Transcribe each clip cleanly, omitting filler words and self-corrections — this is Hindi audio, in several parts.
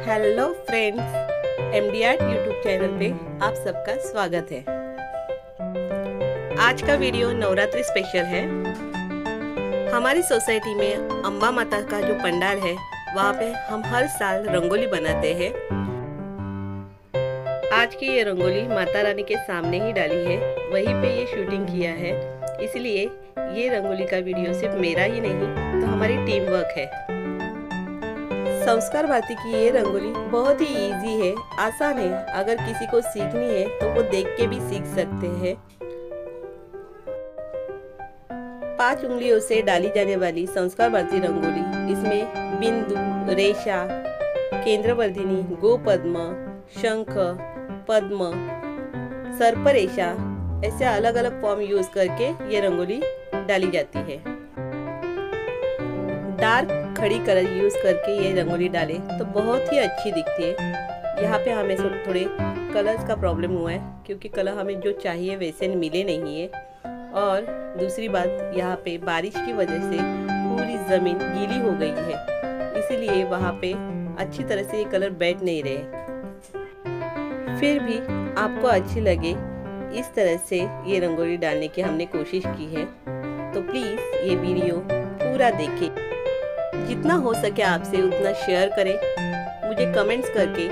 Hello friends, MD art YouTube channel पे आप सबका स्वागत है। आज का वीडियो नवरात्रि स्पेशल है। हमारी सोसाइटी में अम्बा माता का जो पंडाल है वहाँ पे हम हर साल रंगोली बनाते हैं। आज की ये रंगोली माता रानी के सामने ही डाली है, वहीं पे ये शूटिंग किया है। इसलिए ये रंगोली का वीडियो सिर्फ मेरा ही नहीं तो हमारी टीम वर्क है। संस्कार भारती की ये रंगोली बहुत ही इजी है, आसान है। अगर किसी को सीखनी है तो वो देख के भी सीख सकते हैं। 5 उंगलियों से डाली जाने वाली संस्कार भारती रंगोली, इसमें बिंदु, रेशा, केंद्रवर्धिनी, गोपद्म, शंख, पद्म, सर्प रेशा ऐसे अलग अलग फॉर्म यूज करके ये रंगोली डाली जाती है। डार्क खड़ी कलर यूज करके ये रंगोली डाले तो बहुत ही अच्छी दिखती है। यहाँ पे हमें थोड़े कलर्स का प्रॉब्लम हुआ है क्योंकि कलर हमें जो चाहिए वैसे मिले नहीं है। और दूसरी बात, यहाँ पे बारिश की वजह से पूरी ज़मीन गीली हो गई है, इसीलिए वहाँ पे अच्छी तरह से ये कलर बैठ नहीं रहे। फिर भी आपको अच्छी लगे इस तरह से ये रंगोली डालने की हमने कोशिश की है, तो प्लीज़ ये वीडियो पूरा देखें। जितना हो सके आपसे उतना शेयर करें। मुझे कमेंट्स करके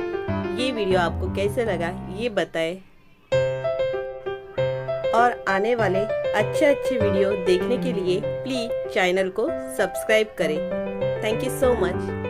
ये वीडियो आपको कैसे लगा ये बताएं। और आने वाले अच्छे वीडियो देखने के लिए प्लीज चैनल को सब्सक्राइब करें। Thank you so much.